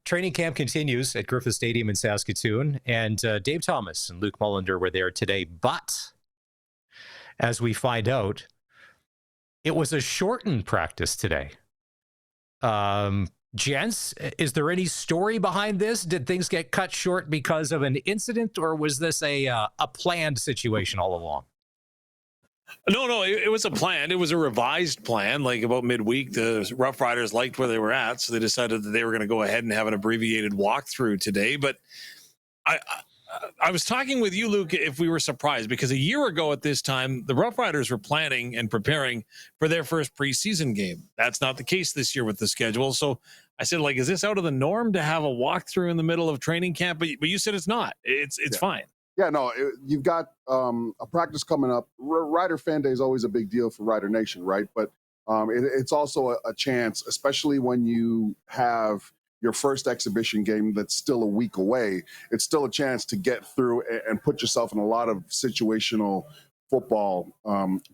training camp continues at Griffith Stadium in Saskatoon, and Dave Thomas and Luc Mullinder were there today. But as we find out, it was a shortened practice today. Gents, is there any story behind this? Did things get cut short because of an incident, or was this a planned situation all along? No, it was a plan. It was a revised plan. Like about midweek, the Roughriders liked where they were at, so they decided that they were going to go ahead and have an abbreviated walkthrough today. But I was talking with you, Luke, if we were surprised, because a year ago at this time, the Roughriders were planning and preparing for their first preseason game. That's not the case this year with the schedule. So I said, like, is this out of the norm to have a walkthrough in the middle of training camp? But you said it's not. It's fine. Yeah, no, you've got a practice coming up. Rider Fan Day is always a big deal for Rider Nation, right? But it's also a chance, especially when you have your first exhibition game that's still a week away. It's still a chance to get through and put yourself in a lot of situational football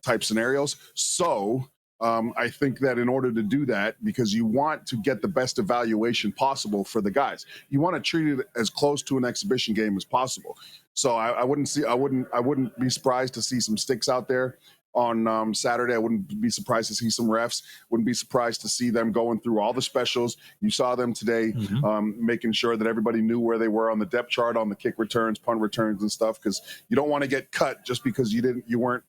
type scenarios. So I think that in order to do that, because you want to get the best evaluation possible for the guys, you want to treat it as close to an exhibition game as possible. So I wouldn't be surprised to see some sticks out there on Saturday. I wouldn't be surprised to see some refs. Wouldn't be surprised to see them going through all the specials. You saw them today, making sure that everybody knew where they were on the depth chart, on the kick returns, punt returns, and stuff. Because you don't want to get cut just because you weren't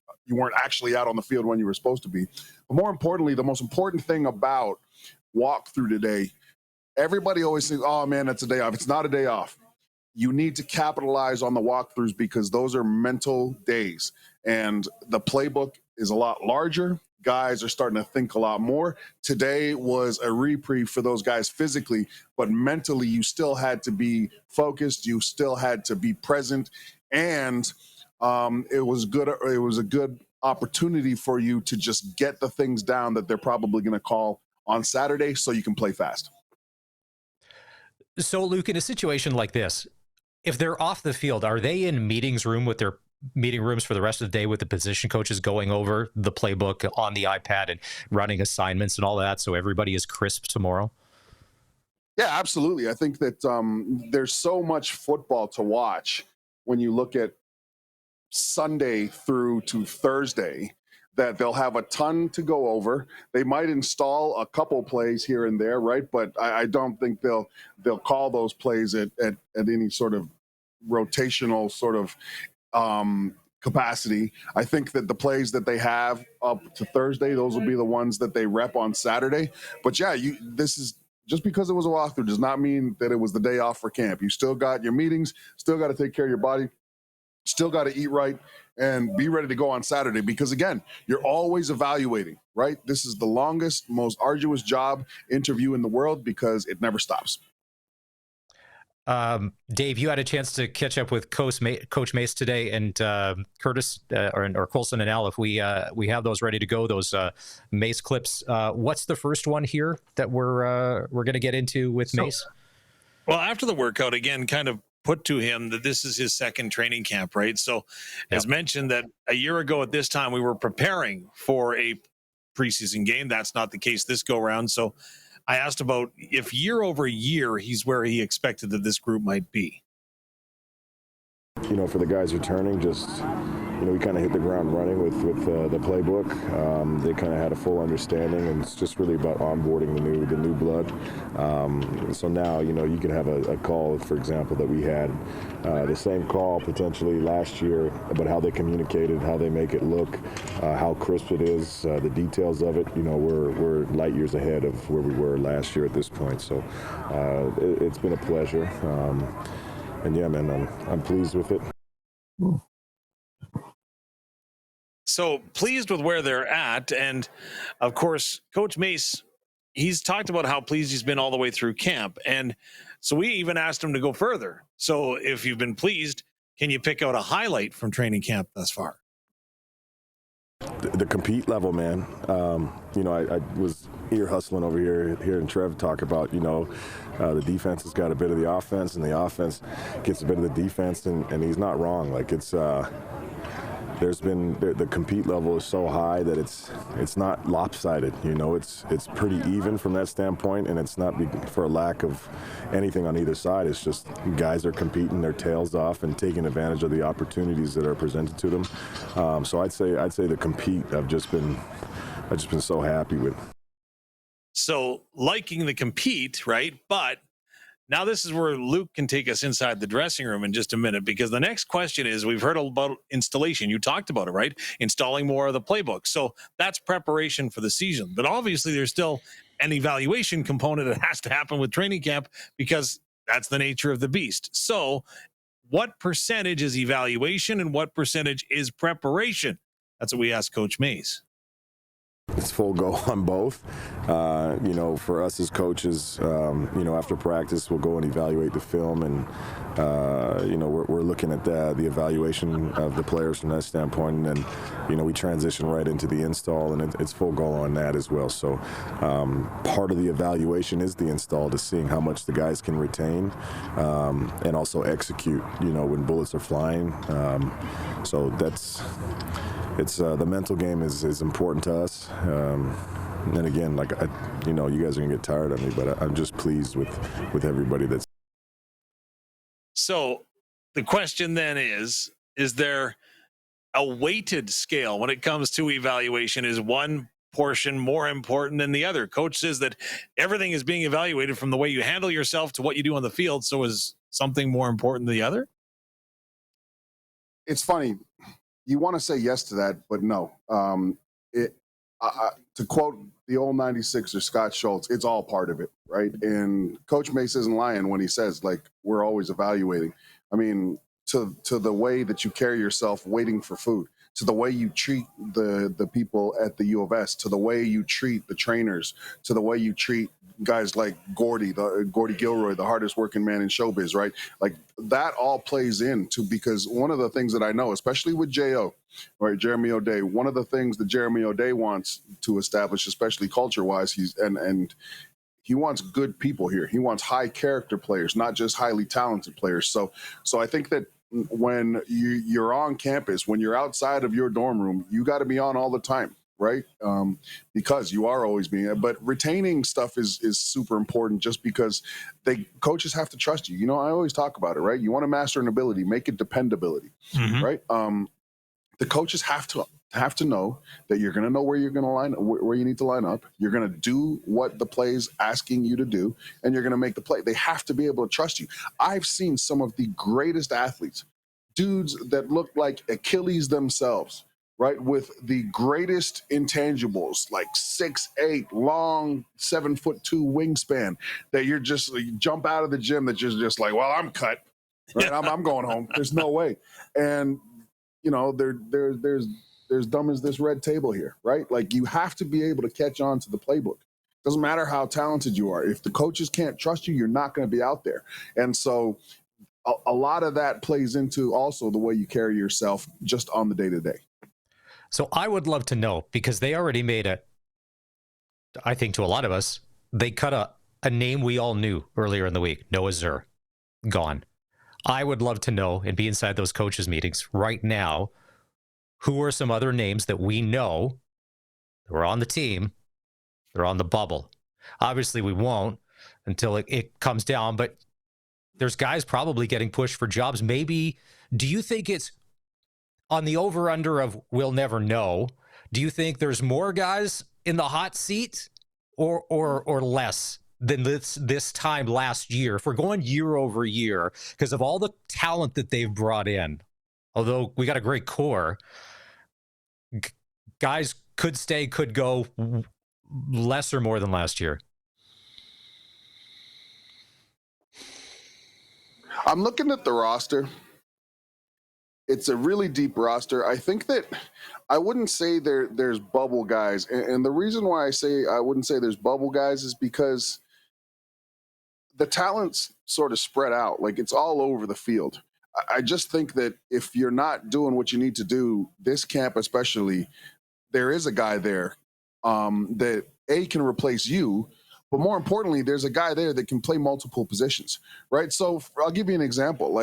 actually out on the field when you were supposed to be. But more importantly, the most important thing about walkthrough today, everybody always thinks, "Oh man, that's a day off." It's not a day off. You need to capitalize on the walkthroughs because those are mental days. And the playbook is a lot larger. Guys are starting to think a lot more. Today was a reprieve for those guys physically, but mentally you still had to be focused. You still had to be present. And it was good. It was a good opportunity for you to just get the things down that they're probably going to call on Saturday so you can play fast. So, Luke, in a situation like this, if they're off the field, are they in meeting rooms for the rest of the day with the position coaches going over the playbook on the iPad and running assignments and all that so everybody is crisp tomorrow? Yeah, absolutely. I think that there's so much football to watch when you look at Sunday through to Thursday that they'll have a ton to go over. They might install a couple plays here and there, right? But I don't think they'll call those plays at any sort of rotational sort of capacity. I think that the plays that they have up to Thursday, those will be the ones that they rep on Saturday. But yeah, this is just because it was a walkthrough does not mean that it was the day off for camp. You still got your meetings, still got to take care of your body, still got to eat right, and be ready to go on Saturday because, again, you're always evaluating, right? This is the longest, most arduous job interview in the world because it never stops. Dave, you had a chance to catch up with Coach Mace today, and Curtis or Colson and Al, if we have those ready to go, those Mace clips. What's the first one here that we're going to get into with Mace? Well, after the workout, again, kind of put to him that this is his second training camp, right? So as mentioned that a year ago at this time, we were preparing for a preseason game. That's not the case this go round. So I asked about if year over year, he's where he expected that this group might be. You know, for the guys returning, just, you know, we kind of hit the ground running with the playbook. They kind of had a full understanding, and it's just really about onboarding the new blood. So now, you know, you can have a call, for example, that we had the same call potentially last year about how they communicated, how they make it look, how crisp it is, the details of it. You know, we're light years ahead of where we were last year at this point. So it's been a pleasure. And yeah, man, I'm pleased with it. So pleased with where they're at. And of course, Coach Mace, he's talked about how pleased he's been all the way through camp. And so we even asked him to go further. So if you've been pleased, can you pick out a highlight from training camp thus far? The compete level, man. You know, I was ear hustling over here hearing Trev talk about, you know, the defense has got a bit of the offense and the offense gets a bit of the defense, and he's not wrong. Like, it's the compete level is so high that it's not lopsided. It's pretty even from that standpoint, and it's not for a lack of anything on either side. It's just guys are competing their tails off and taking advantage of the opportunities that are presented to them. So I'd say the compete I've just been so happy with. So liking the compete, right? But now this is where Luke can take us inside the dressing room in just a minute, because the next question is, we've heard about installation. You talked about it, right? Installing more of the playbook. So that's preparation for the season. But obviously there's still an evaluation component that has to happen with training camp, because that's the nature of the beast. So what percentage is evaluation and what percentage is preparation? That's what we asked Coach Mays. It's full go on both. For us as coaches, after practice, we'll go and evaluate the film, and we're looking at the evaluation of the players from that standpoint, and then we transition right into the install, and it's full go on that as well. So part of the evaluation is the install, to seeing how much the guys can retain and also execute. When bullets are flying. So it's the mental game is important to us. And again, you guys are gonna get tired of me, but I'm just pleased with everybody that's. So the question then is there a weighted scale when it comes to evaluation? Is one portion more important than the other? Coach says that everything is being evaluated from the way you handle yourself to what you do on the field. So is something more important than the other? It's funny. You want to say yes to that, but no. To quote the old 96er, Scott Schultz, it's all part of it, right? And Coach Mace isn't lying when he says, we're always evaluating. I mean, to the way that you carry yourself waiting for food, to the way you treat the people at the U of S, to the way you treat the trainers, to the way you treat guys like Gordy Gilroy, the hardest working man in showbiz, right? That all plays into, because one of the things that I know, especially with J.O., right, Jeremy O'Day, one of the things that Jeremy O'Day wants to establish, especially culture-wise, he wants good people here. He wants high character players, not just highly talented players. So I think that when you're on campus, when you're outside of your dorm room, you got to be on all the time, right? Because you are always being. But retaining stuff is super important, just because coaches have to trust you. I always talk about it, right? You want to master an ability, make it dependability, right? The coaches have to know that you're going to know where you're going to line, where you need to line up. You're going to do what the play's asking you to do, and you're going to make the play. They have to be able to trust you. I've seen some of the greatest athletes, dudes that look like Achilles themselves, right, with the greatest intangibles, like 6'8", long, 7'2" wingspan, that you jump out of the gym that you're just like, well, I'm cut, right? I'm going home. There's no way. And there's dumb as this red table here, right? You have to be able to catch on to the playbook. Doesn't matter how talented you are. If the coaches can't trust you, you're not going to be out there. And so a lot of that plays into also the way you carry yourself just on the day-to-day. So I would love to know, because they already made it, I think to a lot of us, they cut a name we all knew earlier in the week. Noah Zur, gone. I would love to know and be inside those coaches' meetings right now, who are some other names that we know that were on the team, they're on the bubble. Obviously, we won't until it comes down, but there's guys probably getting pushed for jobs. Maybe, do you think it's on the over-under of we'll never know? Do you think there's more guys in the hot seat or less than this time last year? If we're going year over year, because of all the talent that they've brought in, although we got a great core, guys could stay, could go, less or more than last year. I'm looking at the roster. It's a really deep roster. I think that I wouldn't say there's bubble guys. And the reason why I say I wouldn't say there's bubble guys is because the talent's sort of spread out. It's all over the field. I just think that if you're not doing what you need to do, this camp especially, there is a guy there that can replace you, but more importantly, there's a guy there that can play multiple positions, right? So I'll give you an example.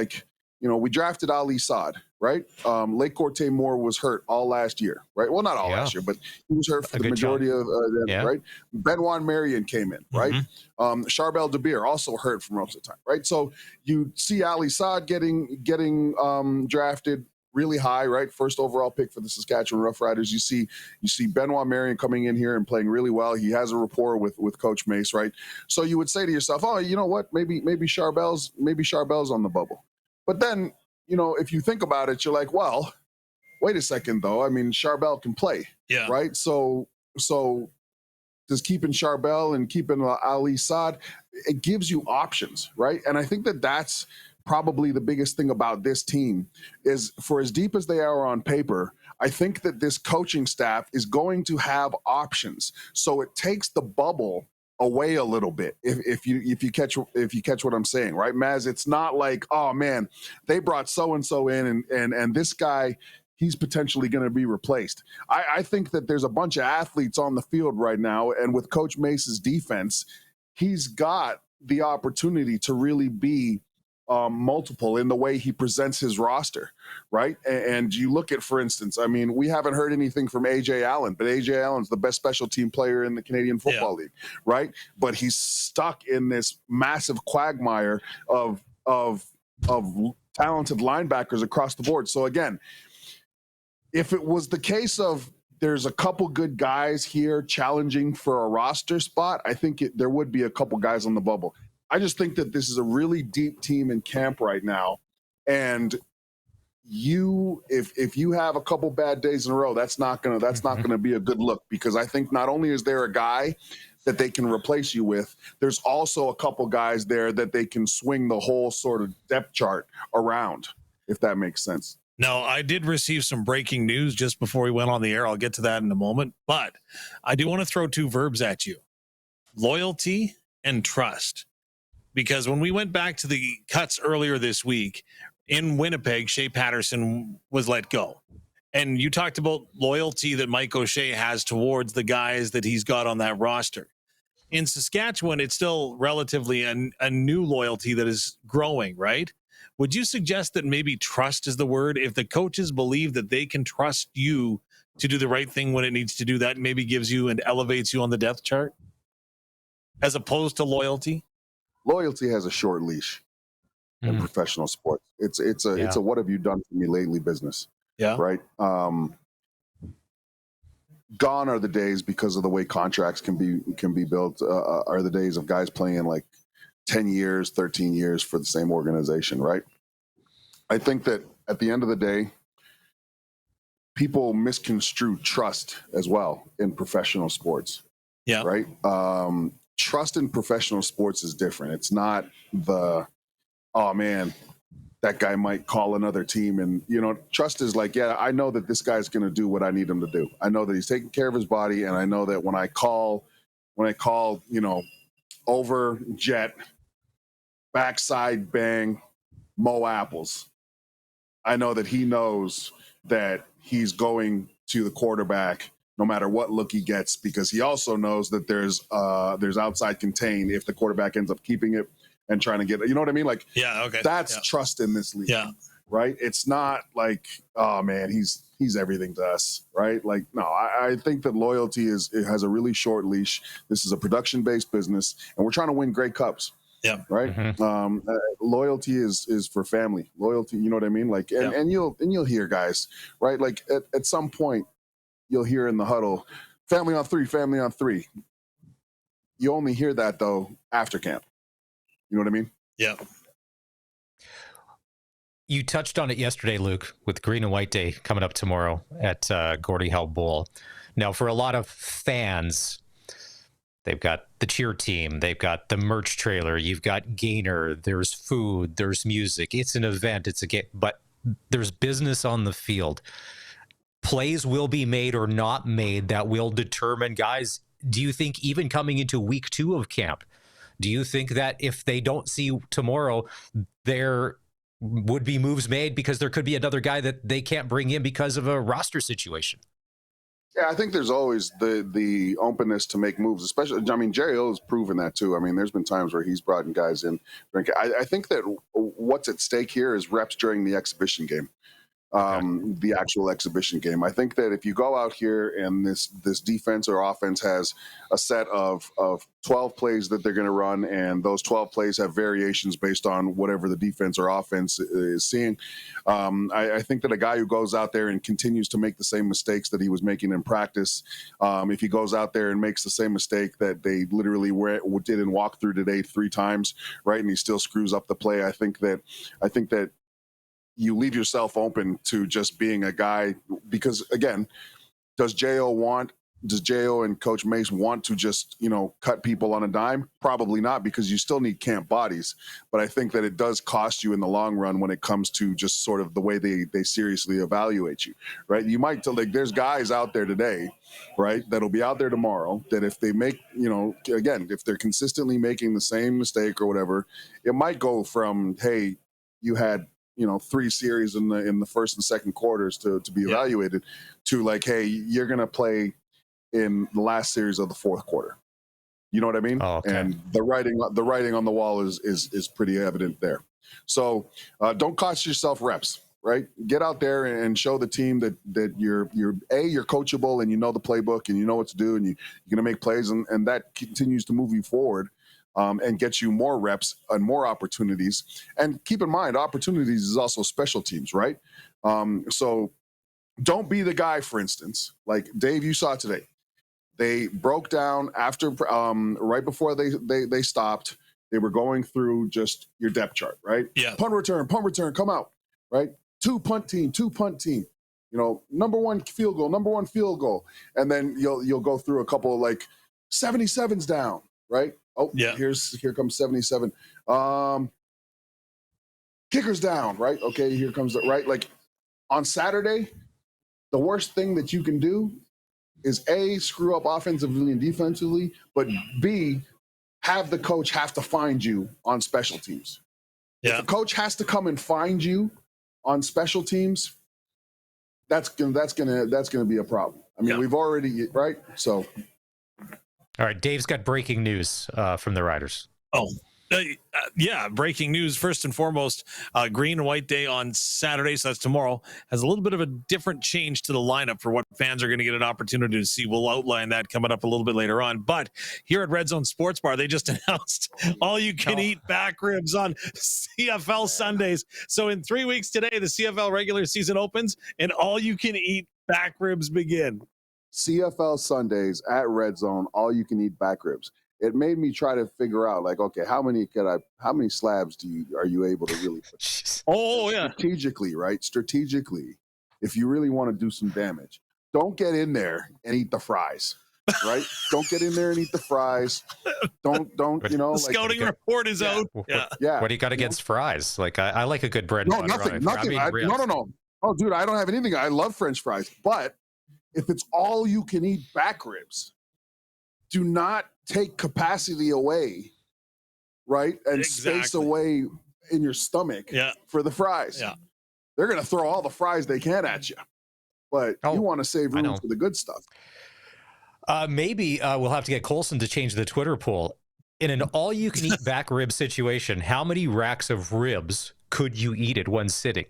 We drafted Ali Saad, right? Lake Corte Moore was hurt all last year, right? Well, not all last year, but he was hurt for the majority of them, right? Benoit Marion came in, right? Charbel DeBeer also hurt for most of the time, right? So you see Ali Saad getting drafted really high, right? First overall pick for the Saskatchewan Roughriders. You see Benoit Marion coming in here and playing really well. He has a rapport with Coach Mace, right? So you would say to yourself, oh, you know what? Maybe Charbel's on the bubble. But then, you know, if you think about it, you're like, well, wait a second though. I mean, Charbel can play, right? So does keeping Charbel and keeping Ali Saad, it gives you options, right? And I think that's probably the biggest thing about this team is, for as deep as they are on paper, I think that this coaching staff is going to have options. So it takes the bubble away a little bit, if you catch what I'm saying, right, Maz? It's not like, oh man, they brought so and so in and this guy, he's potentially going to be replaced. I think that there's a bunch of athletes on the field right now, and with Coach Mace's defense, he's got the opportunity to really be multiple in the way he presents his roster, right? And you look at, for instance, I mean, we haven't heard anything from A.J. Allen, but A.J. Allen's the best special team player in the Canadian Football League, right? But he's stuck in this massive quagmire of talented linebackers across the board. So again, if it was the case of there's a couple good guys here challenging for a roster spot, I think there would be a couple guys on the bubble. I just think that this is a really deep team in camp right now, and if you have a couple bad days in a row, that's not gonna be a good look, because I think not only is there a guy that they can replace you with, there's also a couple guys there that they can swing the whole sort of depth chart around, if that makes sense. Now, I did receive some breaking news just before we went on the air. I'll get to that in a moment, but I do want to throw two verbs at you: loyalty and trust. Because when we went back to the cuts earlier this week in Winnipeg, Shea Patterson was let go. And you talked about loyalty that Mike O'Shea has towards the guys that he's got on that roster. In Saskatchewan, it's still relatively a new loyalty that is growing, right? Would you suggest that maybe trust is the word? If the coaches believe that they can trust you to do the right thing when it needs to do that, maybe gives you and elevates you on the depth chart, as opposed to loyalty? Loyalty has a short leash in professional sports. It's a what have you done for me lately business. Yeah. Right. Gone are the days, because of the way contracts can be built, are the days of guys playing like 10 years, 13 years for the same organization, right? I think that at the end of the day, people misconstrue trust as well in professional sports. Yeah. Right. Trust in professional sports is different. It's not the, oh man, that guy might call another team. And, you know, trust is like, yeah, I know that this guy's going to do what I need him to do. I know that he's taking care of his body. And I know that when I call, you know, over jet, backside bang, Mo Apples, I know that he knows that he's going to the quarterback no matter what look he gets, because he also knows that there's outside contain if the quarterback ends up keeping it and trying to get it. You know what I mean? Like, yeah, okay. That's trust in this league. Yeah. Right. It's not like, oh man, he's everything to us. Right. Like, no, I think that loyalty has a really short leash. This is a production-based business, and we're trying to win Grey Cups. Yeah. Right. Mm-hmm. Loyalty is for family. Loyalty, you know what I mean? Like, and you'll hear guys, right? Like at some point, you'll hear in the huddle, family on three, family on three. You only hear that though after camp. You know what I mean? Yeah. You touched on it yesterday, Luke, with Green and White Day coming up tomorrow at Gordie Howe Bowl. Now, for a lot of fans, they've got the cheer team, they've got the merch trailer, you've got Gainer, there's food, there's music. It's an event, it's a game, but there's business on the field. Plays will be made or not made that will determine guys. Do you think even coming into week 2 of camp, do you think that if they don't see tomorrow, there would be moves made because there could be another guy that they can't bring in because of a roster situation? Yeah, I think there's always the openness to make moves, especially, I mean, Jerry Hill has proven that too. I mean, there's been times where he's brought in guys in. I think that what's at stake here is reps during the exhibition game. the actual exhibition game. I think that if you go out here and this defense or offense has a set of 12 plays that they're going to run, and those 12 plays have variations based on whatever the defense or offense is seeing, I think that a guy who goes out there and continues to make the same mistakes that he was making in practice, if he goes out there and makes the same mistake that they literally did in walkthrough today 3 times, right, and he still screws up the play, I think that you leave yourself open to just being a guy, because again, does J.O. and Coach Mace want to just, cut people on a dime? Probably not, because you still need camp bodies. But I think that it does cost you in the long run when it comes to just sort of the way they seriously evaluate you, right? You might there's guys out there today, right, that'll be out there tomorrow that if they make, again, if they're consistently making the same mistake or whatever, it might go from, hey, you had 3 series in the first and second quarters to be evaluated, to like, hey, you're going to play in the last series of the fourth quarter. You know what I mean? Oh, okay. And the writing on the wall is pretty evident there. So don't cost yourself reps, right? Get out there and show the team that you're coachable, and you know the playbook, and you know what to do, and you're going to make plays, and that continues to move you forward. And get you more reps and more opportunities. And keep in mind, opportunities is also special teams, right? So don't be the guy, for instance, like Dave, you saw today. They broke down after, right before they stopped. They were going through just your depth chart, right? Yeah. Punt return, come out, right? 2 punt team. Number one field goal. And then you'll go through a couple of 77's down, right? Oh, yeah. Here comes 77. Kicker's down, right? Okay, here comes the right. Like on Saturday, the worst thing that you can do is A, screw up offensively and defensively, but B, have the coach have to find you on special teams. Yeah. If the coach has to come and find you on special teams, that's gonna be a problem. I mean, we've already, right? So. All right, Dave's got breaking news from the Riders. Oh, breaking news. First and foremost, Green and White Day on Saturday, so that's tomorrow, has a little bit of a different change to the lineup for what fans are going to get an opportunity to see. We'll outline that coming up a little bit later on. But here at Red Zone Sports Bar, they just announced all-you-can-eat back ribs on CFL Sundays. So in 3 weeks today, the CFL regular season opens, and all-you-can-eat back ribs begin. CFL Sundays at Red Zone, all you can eat back ribs. It made me try to figure out, okay, how many slabs are you able to really put? Oh, yeah. Strategically, right? Strategically, if you really want to do some damage, don't get in there and eat the fries, right? Don't get in there and eat the fries. Don't, the scouting report is out. Yeah. What do you got against fries? I like a good bread. No, nothing. No. Oh, dude, I don't have anything. I love French fries, but if it's all you can eat back ribs, do not take capacity away, right? And space away in your stomach for the fries. Yeah. They're going to throw all the fries they can at you, but you want to save room for the good stuff. Maybe we'll have to get Colson to change the Twitter poll. In an all-you-can-eat back rib situation, how many racks of ribs could you eat at one sitting?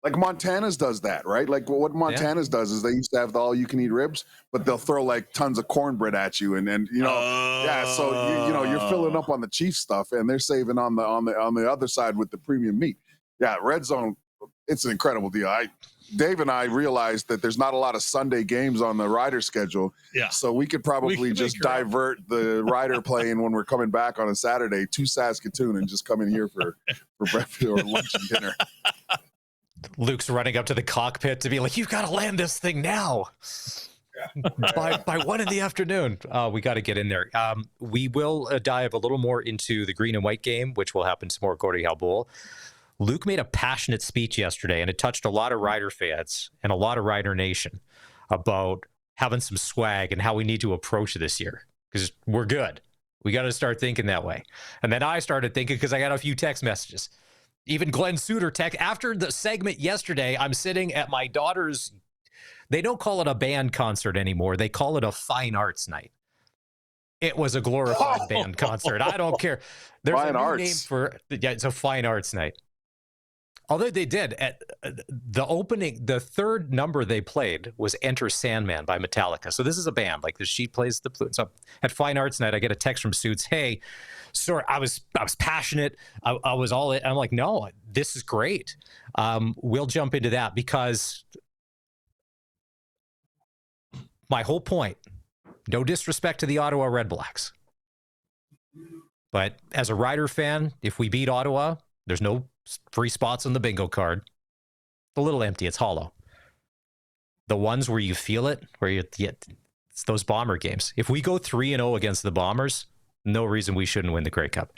Like Montana's does that, right? Like what Montana's does is they used to have the all-you-can-eat ribs, but they'll throw tons of cornbread at you, and so you're filling up on the Chiefs stuff, and they're saving on the other side with the premium meat. Yeah, Red Zone, it's an incredible deal. Dave and I realized that there's not a lot of Sunday games on the Rider schedule, so we could probably just divert the Rider plane when we're coming back on a Saturday to Saskatoon and just come in here for breakfast or lunch and dinner. Luke's running up to the cockpit to be like, "You've got to land this thing now." by 1 p.m. We got to get in there. We will dive a little more into the green and white game, which will happen tomorrow at Gordie Howe Bowl. Luke made a passionate speech yesterday, and it touched a lot of Rider fans and a lot of Rider Nation about having some swag and how we need to approach this year, because we're good. We got to start thinking that way. And then I started thinking, because I got a few text messages. Even Glenn Suter after the segment yesterday, I'm sitting at my daughter's, they don't call it a band concert anymore. They call it a fine arts night. It was a glorified band concert. I don't care. There's a new name for, it's a fine arts night. Although they did at the opening, the third number they played was "Enter Sandman" by Metallica. So this is a band. Like, the sheet plays the flute. So at Fine Arts Night, I get a text from Suits. Hey, sorry, I was passionate. I was all in. I'm like, no, this is great. We'll jump into that, because my whole point, no disrespect to the Ottawa Red Blacks, but as a Rider fan, if we beat Ottawa, there's no free spots on the bingo card. It's a little empty. It's hollow. The ones where you feel it, where it's those Bomber games. If we go 3-0 against the Bombers, no reason we shouldn't win the Grey Cup.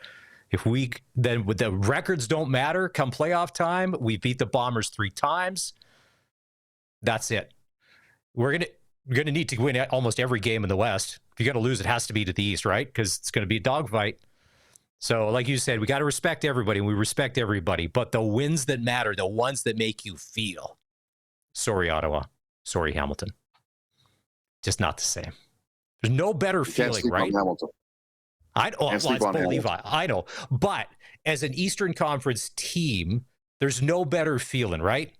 Then the records don't matter. Come playoff time, we beat the Bombers 3 times. That's it. We're gonna need to win almost every game in the West. If you're gonna lose, it has to be to the East, right? Because it's gonna be a dogfight. So, like you said, we got to respect everybody, and we respect everybody. But the wins that matter, the ones that make you feel. Sorry, Ottawa. Sorry, Hamilton. Just not the same. There's no better feeling, right? I know. But as an Eastern Conference team, there's no better feeling, right?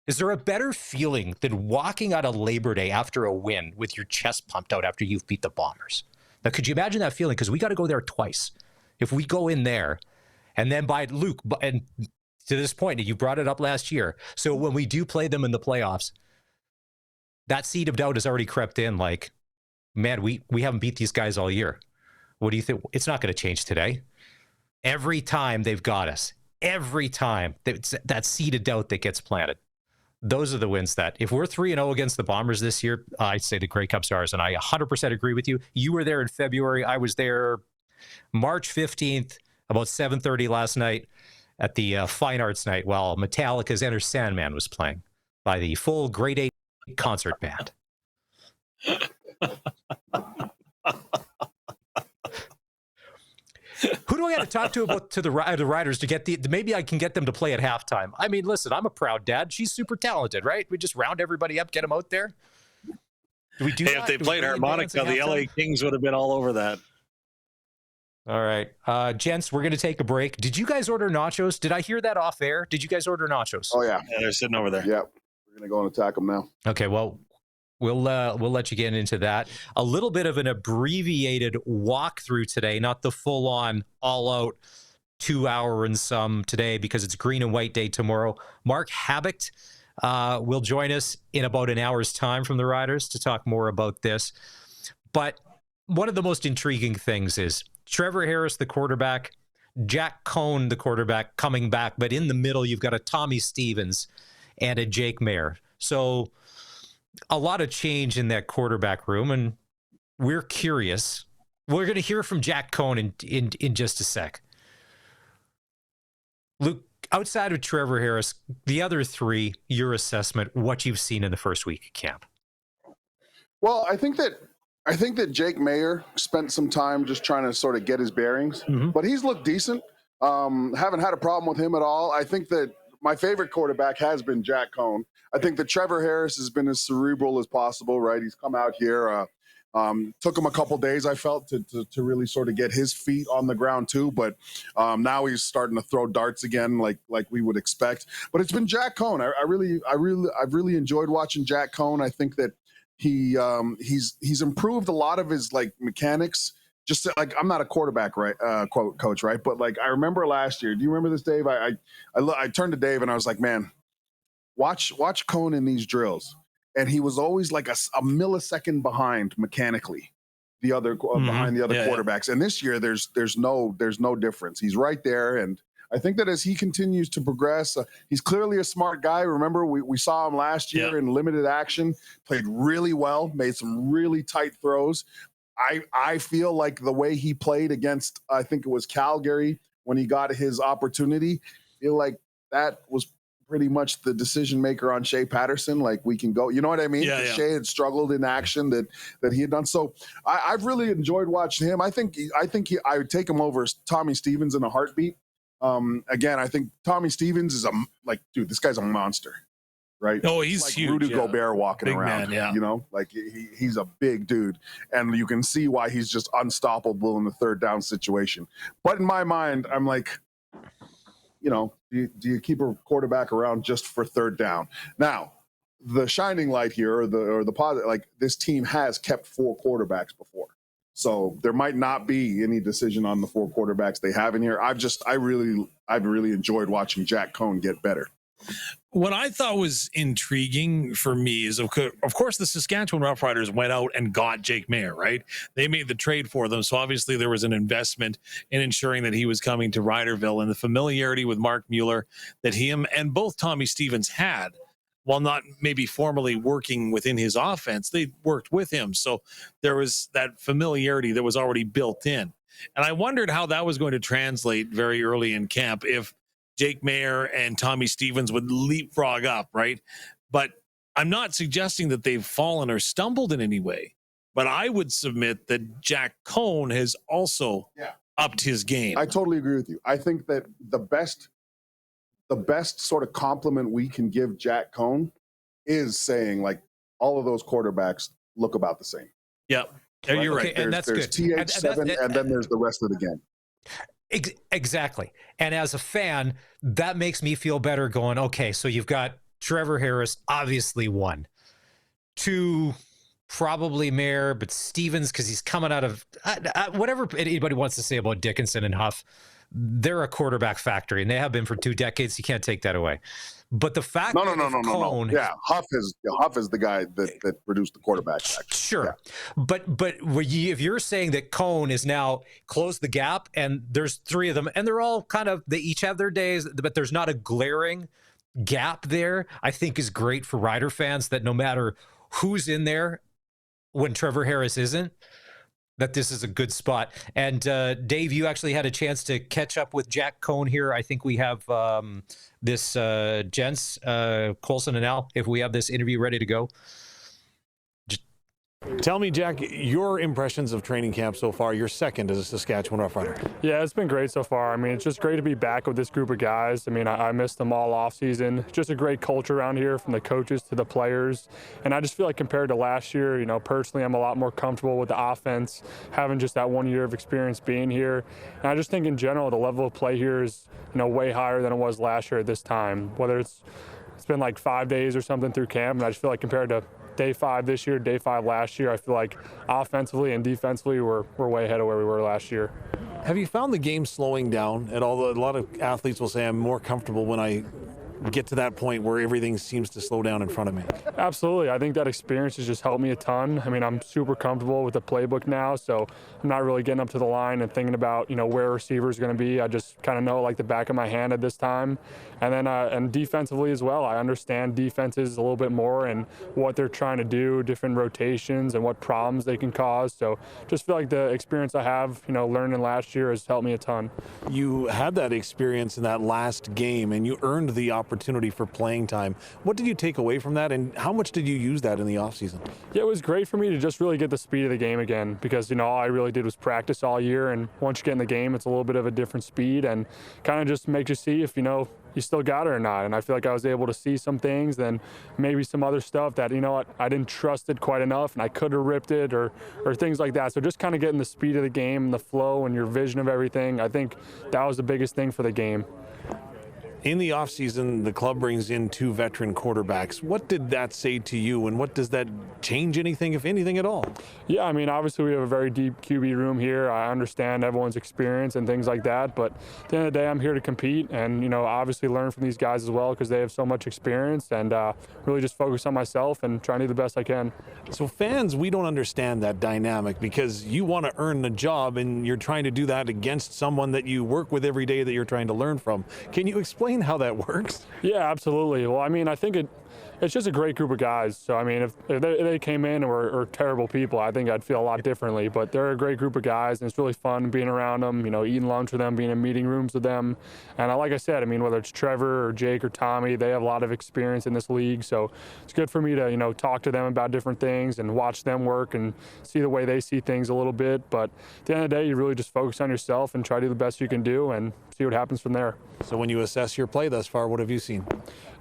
Is there a better feeling than walking out of Labor Day after a win with your chest pumped out after you've beat the Bombers? Now, could you imagine that feeling? Because we got to go there twice. If we go in there, and then by Luke, and to this point, you brought it up last year. So when we do play them in the playoffs, that seed of doubt has already crept in. Like, man, we haven't beat these guys all year. What do you think? It's not going to change today. Every time they've got us, every time, that seed of doubt that gets planted. Those are the wins that, if we're 3-0 against the Bombers this year, I'd say the Grey Cup's ours. And I 100% agree with you. You were there in February. I was there March 15th, about 7:30 last night at the Fine Arts Night, while Metallica's Enter Sandman was playing by the full Grade 8 concert band. Who do I have to talk to the Riders to get maybe I can get them to play at halftime? I mean, listen, I'm a proud dad. She's super talented, right? We just round everybody up, get them out there. Do we do that? If they played harmonica, the LA Kings would have been all over that. All right. Gents, we're going to take a break. Did you guys order nachos? Did I hear that off air? Did you guys order nachos? Oh, yeah. Yeah, they're sitting over there. Yeah. We're going to go and attack them now. Okay, well, we'll let you get into that. A little bit of an abbreviated walkthrough today, not the full-on, all-out 2-hour and some today, because it's Green and White Day tomorrow. Mark Habicht will join us in about an hour's time from the Riders to talk more about this. But one of the most intriguing things is Trevor Harris, the quarterback, Jack Cohn, the quarterback, coming back, but in the middle, you've got a Tommy Stevens and a Jake Mayer. So a lot of change in that quarterback room, and we're curious. We're going to hear from Jack Cohn in just a sec. Luke, outside of Trevor Harris, the other three, your assessment, what you've seen in the first week of camp. Well, I think that Jake Mayer spent some time just trying to sort of get his bearings, but he's looked decent. Haven't had a problem with him at all. I think that my favorite quarterback has been Jack Cohn. I think that Trevor Harris has been as cerebral as possible, right? He's come out here. Took him a couple days, I felt, to really sort of get his feet on the ground too. But now he's starting to throw darts again, like we would expect. But it's been Jack Cohn. I've really enjoyed watching Jack Cohn. I think that he's improved a lot of his like mechanics. Just like, I'm not a quarterback, right? Coach, right? But like, I remember last year. Do you remember this, Dave? I turned to Dave and I was like, man, watch Cohn in these drills. And he was always like a millisecond behind mechanically behind the other quarterbacks. And this year, there's no difference. He's right there. And I think that as he continues to progress, he's clearly a smart guy. Remember, we saw him last year in limited action, played really well, made some really tight throws. I feel like the way he played against, I think it was Calgary when he got his opportunity, I feel like that was pretty much the decision maker on Shea Patterson. Like, we can go, you know what I mean? Yeah. Shea had struggled in action that he had done. So I've really enjoyed watching him. I think I would take him over Tommy Stevens in a heartbeat. Again, I think Tommy Stevens is dude, this guy's a monster, right? Oh, he's like huge. Rudy Gobert walking big around, man, you know, like he's a big dude, and you can see why he's just unstoppable in the third down situation. But in my mind, I'm like, you know, Do you keep a quarterback around just for third down? Now, the shining light here, or the positive, like this team has kept 4 quarterbacks before, so there might not be any decision on the 4 quarterbacks they have in here. I've really enjoyed watching Jack Cohn get better. What I thought was intriguing for me is, of course, the Saskatchewan Roughriders went out and got Jake Maier, right? They made the trade for them. So obviously there was an investment in ensuring that he was coming to Riderville, and the familiarity with Mark Mueller that him and both Tommy Stevens had, while not maybe formally working within his offense, they worked with him. So there was that familiarity that was already built in. And I wondered how that was going to translate very early in camp if Jake Maier and Tommy Stevens would leapfrog up, right? But I'm not suggesting that they've fallen or stumbled in any way. But I would submit that Jack Cohn has also upped his game. I totally agree with you. I think that the best sort of compliment we can give Jack Cohn is saying, like, all of those quarterbacks look about the same. Yeah, right? You're right. Okay, and that's there's good. TH7, and then there's the rest of the game. Exactly. And as a fan, that makes me feel better going, okay, so you've got Trevor Harris, obviously 1. 2, probably Maier, but Stevens, because he's coming out of whatever anybody wants to say about Dickinson and Huff, they're a quarterback factory, and they have been for 2 decades. You can't take that away. But the fact No. Cohn, Yeah, Huff is the guy that produced the quarterback. Sure. Yeah. But if you're saying that Cohn is now closed the gap, and there's 3 of them, and they're all they each have their days, but there's not a glaring gap there, I think is great for Rider fans, that no matter who's in there when Trevor Harris isn't, that this is a good spot. And Dave, you actually had a chance to catch up with Jack Cohn here. I think we have this gents, Colson and Al, if we have this interview ready to go. Tell me, Jack, your impressions of training camp so far. You're second as a Saskatchewan Roughrider. Yeah, it's been great so far. I mean, it's just great to be back with this group of guys. I mean, I missed them all off season. Just a great culture around here, from the coaches to the players. And I just feel like compared to last year, personally, I'm a lot more comfortable with the offense, having just that 1 year of experience being here. And I just think in general, the level of play here is, way higher than it was last year at this time. Whether it's been like 5 days or something through camp, and I just feel like compared to day 5 this year, day 5 last year, I feel like offensively and defensively we're way ahead of where we were last year. Have you found the game slowing down at all? A lot of athletes will say, I'm more comfortable when I get to that point where everything seems to slow down in front of me. Absolutely. I think that experience has just helped me a ton. I mean, I'm super comfortable with the playbook now, so I'm not really getting up to the line and thinking about, where a receiver is going to be. I just kind of know like the back of my hand at this time. And then and defensively as well, I understand defenses a little bit more and what they're trying to do, different rotations and what problems they can cause. So just feel like the experience I have, learning last year has helped me a ton. You had that experience in that last game and you earned the opportunity for playing time. What did you take away from that, and how much did you use that in the offseason? Yeah, it was great for me to just really get the speed of the game again, because all I really did was practice all year, and once you get in the game, it's a little bit of a different speed and kind of just makes you see if you still got it or not. And I feel like I was able to see some things, then maybe some other stuff that I didn't trust it quite enough, and I could have ripped it or things like that. So just kind of getting the speed of the game and the flow and your vision of everything, I think that was the biggest thing for the game. In the offseason, the club brings in 2 veteran quarterbacks. What did that say to you, and what does that change anything, if anything at all? Yeah, I mean, obviously we have a very deep QB room here. I understand everyone's experience and things like that, but at the end of the day, I'm here to compete and, obviously learn from these guys as well, because they have so much experience, and really just focus on myself and try to do the best I can. So fans, we don't understand that dynamic, because you want to earn the job and you're trying to do that against someone that you work with every day that you're trying to learn from. Can you explain how that works? Yeah, absolutely. Well, I mean, I think it's just a great group of guys. So, I mean, if they came in and were terrible people, I think I'd feel a lot differently. But they're a great group of guys, and it's really fun being around them, eating lunch with them, being in meeting rooms with them. And like I said, I mean, whether it's Trevor or Jake or Tommy, they have a lot of experience in this league. So it's good for me to, talk to them about different things and watch them work and see the way they see things a little bit. But at the end of the day, you really just focus on yourself and try to do the best you can do and see what happens from there. So when you assess your play thus far, what have you seen?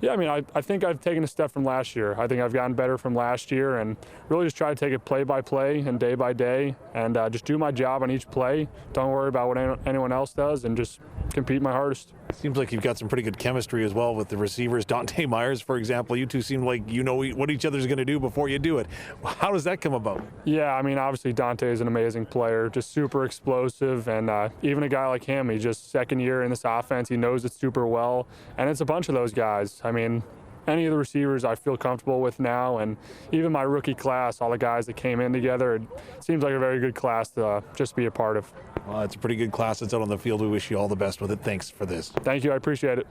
Yeah, I mean, I think I've taken a step from last year. I think I've gotten better from last year and really just try to take it play by play and day by day and just do my job on each play. Don't worry about what anyone else does and just compete my hardest. Seems like you've got some pretty good chemistry as well with the receivers. Dante Myers, for example, you two seem like you know what each other's going to do before you do it. How does that come about? Yeah, I mean, obviously Dante is an amazing player, just super explosive, and even a guy like him, he's just second year in this offense. He knows it super well, and it's a bunch of those guys. I mean, any of the receivers I feel comfortable with now, and even my rookie class, all the guys that came in together, it seems like a very good class to just be a part of. Well, it's a pretty good class that's out on the field. We wish you all the best with it. Thanks for this. Thank you. I appreciate it.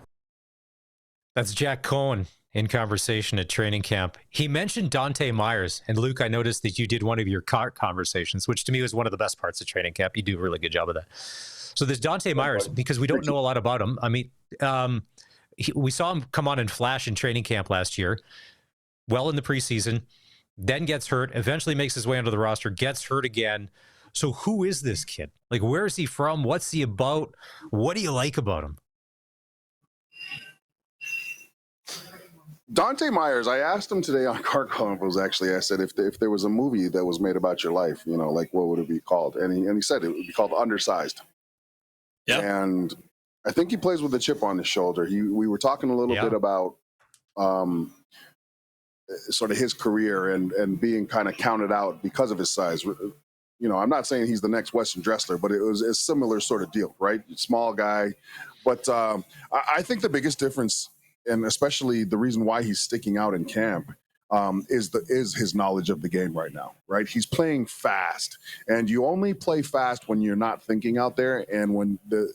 That's Jack Cohen in conversation at training camp. He mentioned Dante Myers. And Luke, I noticed that you did one of your car conversations, which to me was one of the best parts of training camp. You do a really good job of that. So there's Dante Myers, because we don't know a lot about him. I mean, we saw him come on and flash in training camp last year, well in the preseason, then gets hurt, eventually makes his way onto the roster, gets hurt again. So who is this kid? Like, where is he from? What's he about? What do you like about him? Dante Myers, I asked him today on Car Convos, actually. I said, if there was a movie that was made about your life, you know, like, what would it be called? And he said it would be called Undersized. Yeah. And I think he plays with a chip on his shoulder. We were talking a little bit about sort of his career and being kind of counted out because of his size. You know, I'm not saying he's the next Weston Dressler, but it was a similar sort of deal, right? Small guy. But I think the biggest difference, and especially the reason why he's sticking out in camp, is his knowledge of the game right now, right? He's playing fast, and you only play fast when you're not thinking out there. And when the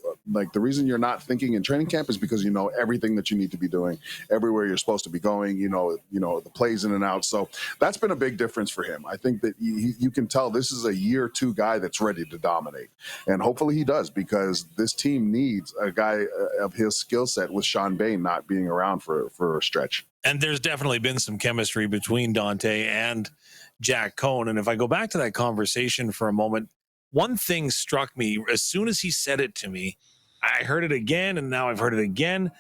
reason you're not thinking in training camp is because you know everything that you need to be doing, everywhere you're supposed to be going, you know the plays in and out. So that's been a big difference for him. I think that you can tell this is a year two guy that's ready to dominate, and hopefully he does, because this team needs a guy of his skill set, with Sean Bain not being around for a stretch. And there's definitely been some chemistry between Dante and Jack Cohen. And if I go back to that conversation for a moment, one thing struck me as soon as he said it to me. I heard it again, and now I've heard it again.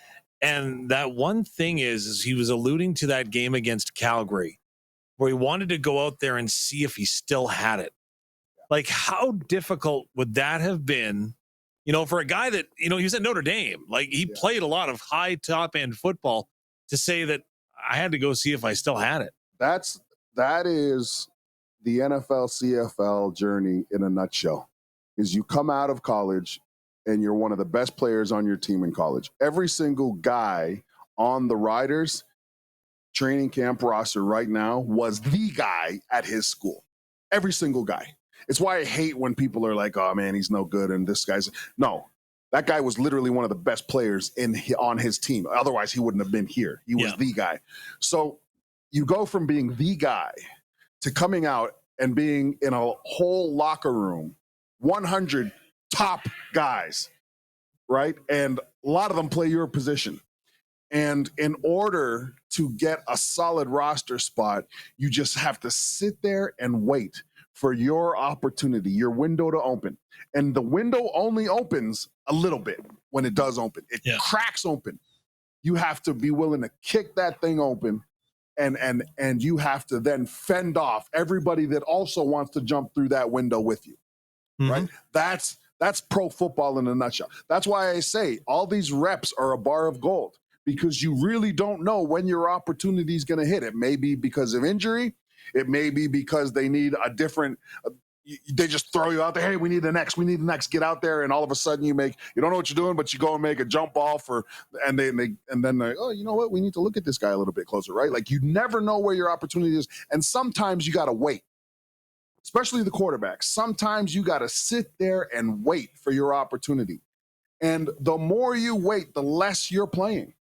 And that one thing is he was alluding to that game against Calgary, where he wanted to go out there and see if he still had it. Like, how difficult would that have been, you know, for a guy that, you know, he was at Notre Dame. Like, he played a lot of high top end football, to say that I had to go see if I still had it. That is the NFL CFL journey in a nutshell. Is you come out of college and you're one of the best players on your team in college. Every single guy on the Riders training camp roster right now was the guy at his school. Every single guy. It's why I hate when people are like, "Oh man, he's no good," and this guy's no. That guy was literally one of the best players on his team. Otherwise, he wouldn't have been here. He was the guy. So you go from being the guy to coming out and being in a whole locker room, 100 top guys, right? And a lot of them play your position. And in order to get a solid roster spot, you just have to sit there and wait for your opportunity, your window to open. And the window only opens a little bit when it does open. It cracks open. You have to be willing to kick that thing open, and you have to then fend off everybody that also wants to jump through that window with you. Mm-hmm. Right? That's pro football in a nutshell. That's why I say all these reps are a bar of gold, because you really don't know when your opportunity is going to hit. It may be because of injury. It may be because they need a different they just throw you out there. Hey, we need the next. Get out there, and all of a sudden you don't know what you're doing, but you go and make a jump ball and then they oh, you know what? We need to look at this guy a little bit closer, right? Like, you never know where your opportunity is, and sometimes you got to wait, especially the quarterback. Sometimes you got to sit there and wait for your opportunity, and the more you wait, the less you're playing.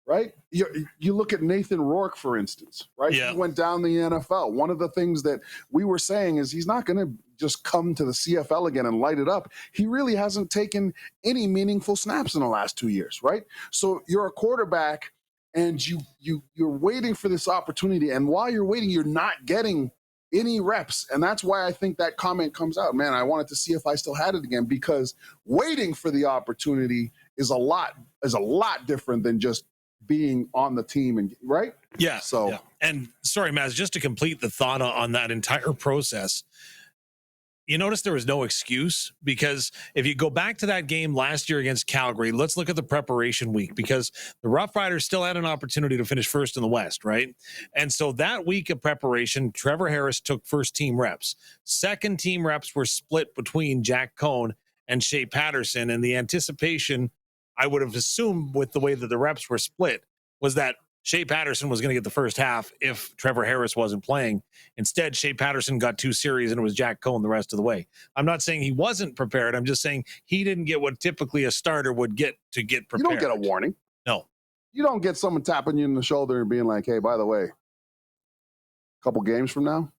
Right? You look at Nathan Rourke, for instance, right? Yeah. He went down the NFL. One of the things that we were saying is he's not going to just come to the CFL again and light it up. He really hasn't taken any meaningful snaps in the last 2 years, right? So you're a quarterback and you're waiting for this opportunity. And while you're waiting, you're not getting any reps. And that's why I think that comment comes out. Man, I wanted to see if I still had it again, because waiting for the opportunity is a lot different than just being on the team, and right. Yeah. So, yeah. And sorry, Maz, just to complete the thought on that entire process, you notice there was no excuse, because if you go back to that game last year against Calgary, let's look at the preparation week, because the Roughriders still had an opportunity to finish first in the West, right? And so that week of preparation, Trevor Harris took first team reps. Second team reps were split between Jack Cohn and Shea Patterson. And the anticipation, I would have assumed with the way that the reps were split, was that Shea Patterson was going to get the first half if Trevor Harris wasn't playing. Instead, Shea Patterson got 2 series and it was Jack Cohn the rest of the way. I'm not saying he wasn't prepared. I'm just saying he didn't get what typically a starter would get to get prepared. You don't get a warning. No. You don't get someone tapping you in the shoulder and being like, hey, by the way, a couple games from now,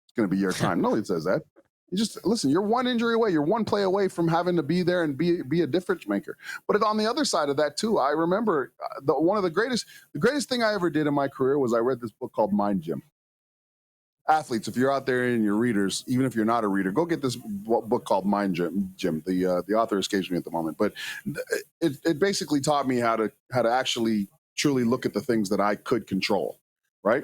it's going to be your time. Nobody says that. You just listen, you're one injury away. You're one play away from having to be there and be a difference maker. But on the other side of that too, I remember one of the greatest thing I ever did in my career was I read this book called Mind Gym. Athletes, if you're out there and you're readers, even if you're not a reader, go get this book called Mind Gym. The author escapes me at the moment, but it basically taught me how to actually truly look at the things that I could control, right?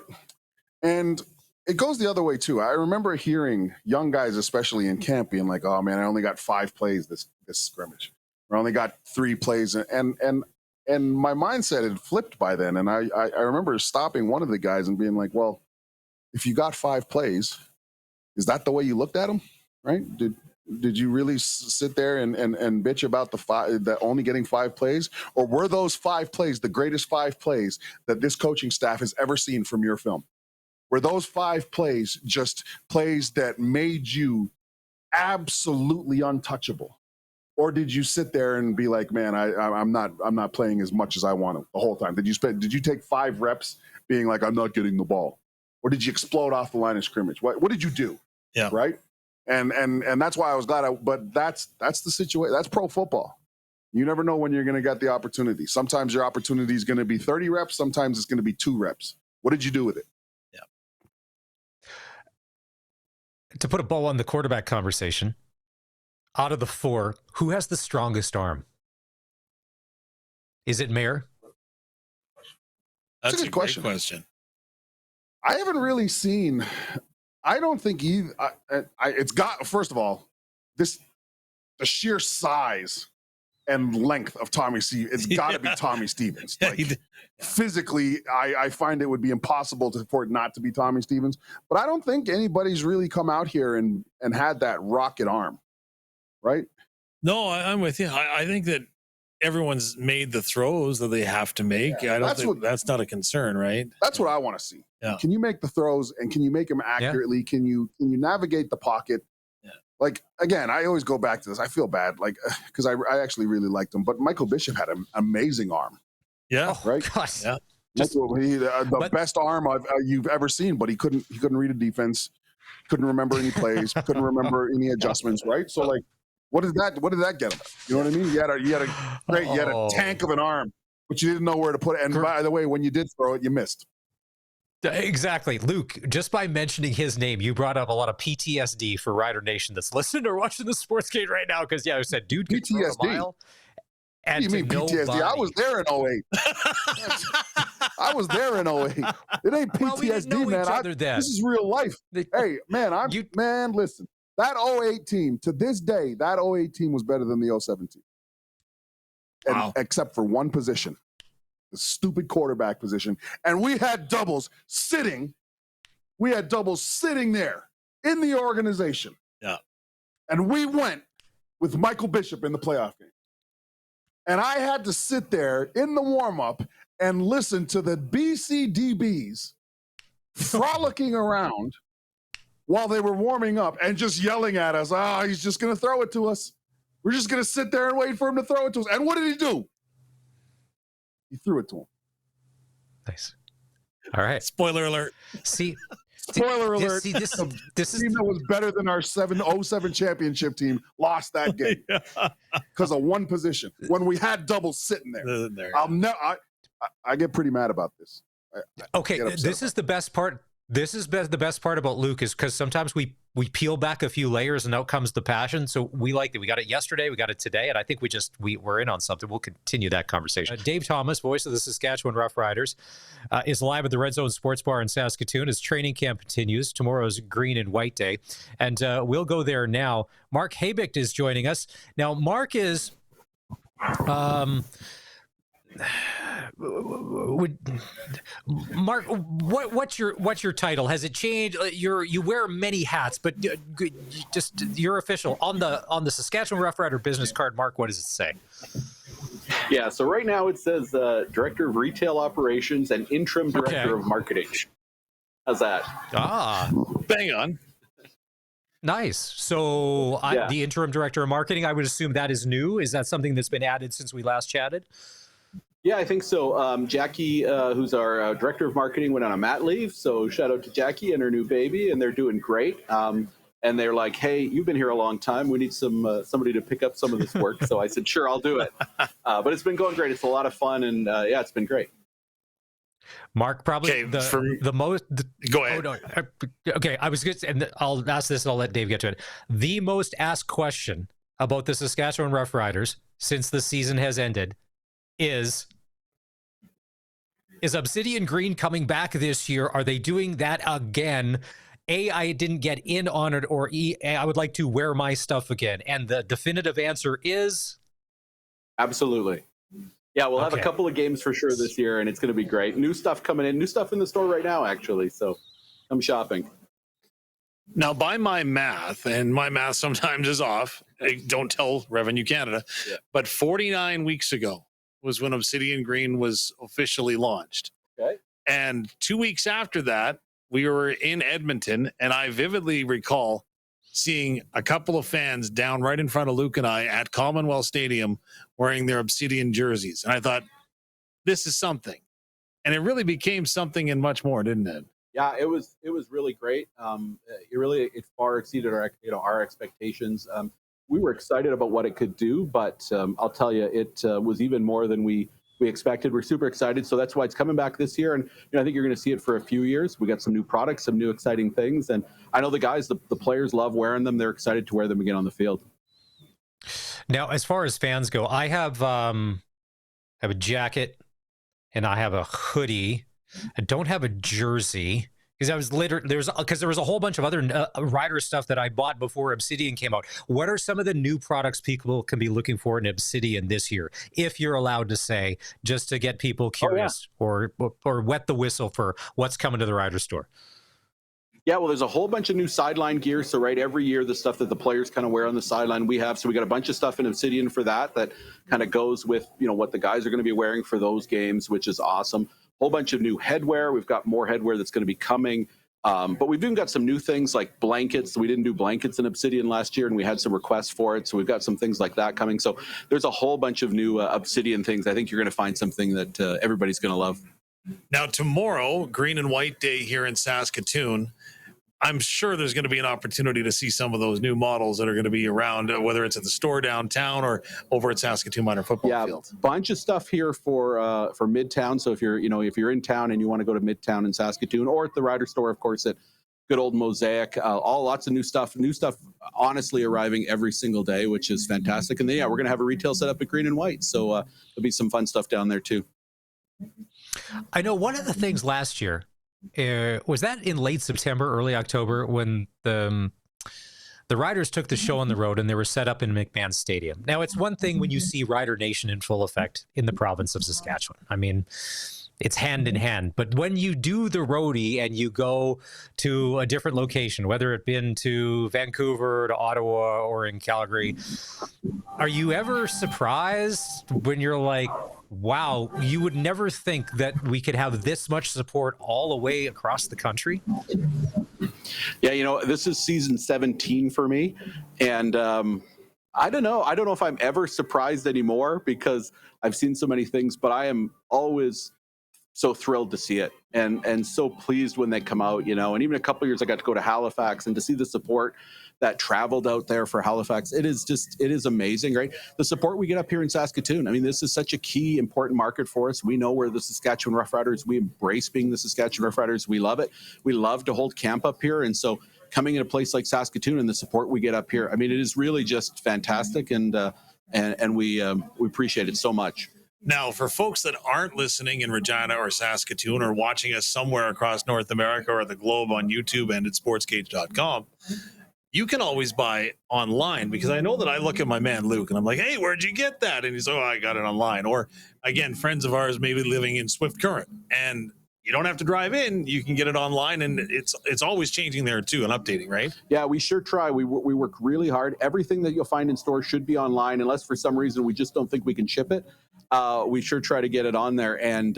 And it goes the other way too. I remember hearing young guys, especially in camp, being like, "Oh man, I only got 5 plays this scrimmage, or I only got 3 plays," and my mindset had flipped by then. And I remember stopping one of the guys and being like, "Well, if you got 5 plays, is that the way you looked at them? Right? Did you really sit there and bitch about the only getting 5 plays, or were those 5 plays the greatest 5 plays that this coaching staff has ever seen from your film?" Were those 5 plays just plays that made you absolutely untouchable? Or did you sit there and be like, man, I'm not playing as much as I want to the whole time? Did you take 5 reps being like, I'm not getting the ball? Or did you explode off the line of scrimmage? What did you do? Yeah. Right. And that's why I was glad but that's the situation. That's pro football. You never know when you're going to get the opportunity. Sometimes your opportunity is going to be 30 reps. Sometimes it's going to be 2 reps. What did you do with it? To put a bow on the quarterback conversation, out of the 4, who has the strongest arm? Is it Mayer? That's a good question. Question. I haven't really seen. I don't think either. It's got, first of all, the sheer size and length of Tommy Stevens. It's got to be Tommy Stevens. Like, physically, I find it would be impossible for it not to be Tommy Stevens. But I don't think anybody's really come out here and had that rocket arm, right? No, I'm with you. I think that everyone's made the throws that they have to make. I don't think that's not a concern, right? That's what I want to see. Yeah. Can you make the throws, and can you make them accurately? Yeah. Can you navigate the pocket? Like, again, I always go back to this. I feel bad, like, because I actually really liked him. But Michael Bishop had an amazing arm. Yeah. Right? Gosh. Yeah. The best arm you've ever seen, but he couldn't read a defense, couldn't remember any plays, couldn't remember any adjustments, right? So, like, what did that get him? You know what I mean? You had a tank of an arm, but you didn't know where to put it. And by the way, when you did throw it, you missed. Exactly. Luke, just by mentioning his name, you brought up a lot of PTSD for Rider Nation that's listening or watching the SportsCage right now, because, I said, dude, can throw a mile. And what do you mean PTSD? I was there in 08. I was there in 08. It ain't PTSD, man. This is real life. Hey, man, listen. That 08 team, to this day, that 08 team was better than the 07 team. Wow. Except for one position. The stupid quarterback position. And we had doubles sitting there in the organization. Yeah. And we went with Michael Bishop in the playoff game. And I had to sit there in the warm-up and listen to the BC DBs frolicking around while they were warming up and just yelling at us, he's just going to throw it to us. We're just going to sit there and wait for him to throw it to us. And what did he do? He threw it to him. Nice. All right. Spoiler alert. Spoiler alert. This team that was better than our 07 championship team lost that game because of one position when we had doubles sitting there. I get pretty mad about this. Okay, this is the best part. This is the best part about Luke is because sometimes we peel back a few layers and out comes the passion. So we like it. We got it yesterday. We got it today. And I think we're in on something. We'll continue that conversation. Dave Thomas, voice of the Saskatchewan Roughriders, is live at the Red Zone Sports Bar in Saskatoon as training camp continues. Tomorrow's Green and White Day. And we'll go there now. Mark Habicht is joining us. Now, Mark is... Mark, what's your title? Has it changed? You wear many hats, but just you're official on the Saskatchewan Roughrider business card. Mark, what does it say? Yeah, so right now it says Director of Retail Operations and Interim Director of Marketing. How's that? Bang on. Nice. So the Interim Director of Marketing, I would assume that is new. Is that something that's been added since we last chatted? Yeah, I think so. Jackie, who's our Director of Marketing, went on a mat leave. So shout out to Jackie and her new baby, and they're doing great. And they're like, hey, you've been here a long time. We need somebody to pick up some of this work. So I said, sure, I'll do it. But it's been going great. It's a lot of fun. And it's been great. Mark, probably the most... Go ahead. Oh, no. Okay, I was good, and I'll ask this and I'll let Dave get to it. The most asked question about the Saskatchewan Roughriders since the season has ended is Obsidian Green coming back this year? Are they doing that again? A, I didn't get in on it, or E, I would like to wear my stuff again. And the definitive answer is? Absolutely. Yeah, we'll have a couple of games for sure this year, and it's going to be great. New stuff coming in. New stuff in the store right now, actually. So come shopping. Now, by my math, and my math sometimes is off, don't tell Revenue Canada, but 49 weeks ago was when Obsidian Green was officially launched. Okay. And 2 weeks after that, we were in Edmonton, and I vividly recall seeing a couple of fans down right in front of Luke and I at Commonwealth Stadium wearing their Obsidian jerseys. And I thought, this is something. And it really became something and much more, didn't it? Yeah, it was really great. It far exceeded our expectations. We were excited about what it could do, but I'll tell you, it was even more than we expected. We're super excited, so that's why it's coming back this year. And I think you're going to see it for a few years. We got some new products, some new exciting things, and I know the guys, the players love wearing them. They're excited to wear them again on the field. Now, as far as fans go, I have a jacket and I have a hoodie. I don't have a jersey because there was a whole bunch of other rider stuff that I bought before Obsidian came out. What are some of the new products people can be looking for in Obsidian this year, if you're allowed to say, just to get people curious or wet the whistle for what's coming to the rider store? Yeah, well, there's a whole bunch of new sideline gear. So every year, the stuff that the players kind of wear on the sideline, we have. So we got a bunch of stuff in Obsidian for that kind of goes with, what the guys are going to be wearing for those games, which is awesome. Whole bunch of new headwear. We've got more headwear that's going to be coming. But we've even got some new things like blankets. We didn't do blankets in Obsidian last year, and we had some requests for it. So we've got some things like that coming. So there's a whole bunch of new Obsidian things. I think you're going to find something that everybody's going to love. Now, tomorrow, Green and White Day here in Saskatoon. I'm sure there's going to be an opportunity to see some of those new models that are going to be around, whether it's at the store downtown or over at Saskatoon Minor Football Field. Yeah, bunch of stuff here for Midtown. So if you're in town and you want to go to Midtown in Saskatoon, or at the Rider store, of course, at good old Mosaic, lots of new stuff. New stuff, honestly, arriving every single day, which is fantastic. And then we're going to have a retail set up at Green and White, so there'll be some fun stuff down there too. I know one of the things last year. Was that in late September, early October, when the Riders took the show on the road and they were set up in McMahon Stadium? Now, it's one thing when you see Rider Nation in full effect in the province of Saskatchewan. I mean, it's hand in hand. But when you do the roadie and you go to a different location, whether it been to Vancouver, to Ottawa, or in Calgary, are you ever surprised when you're like, wow, you would never think that we could have this much support all the way across the country? Yeah, this is season 17 for me. And I don't know. I don't know if I'm ever surprised anymore because I've seen so many things, but I am always so thrilled to see it and so pleased when they come out, and even a couple of years I got to go to Halifax and to see the support that traveled out there for Halifax. It is amazing, right? The support we get up here in Saskatoon. I mean, this is such a key, important market for us. We know we're the Saskatchewan Roughriders. We embrace being the Saskatchewan Roughriders. We love it. We love to hold camp up here. And so coming in a place like Saskatoon and the support we get up here, I mean, it is really just fantastic. And we appreciate it so much. Now, for folks that aren't listening in Regina or Saskatoon or watching us somewhere across North America or the globe on YouTube and at sportscage.com, you can always buy online, because I know that I look at my man Luke and I'm like, hey, where'd you get that? And he's like, oh, I got it online. Or again, friends of ours maybe living in Swift Current, and you don't have to drive in. You can get it online, and it's always changing there too and updating, right? Yeah, we sure try. We work really hard. Everything that you'll find in stores should be online, unless for some reason we just don't think we can ship it. We sure try to get it on there. And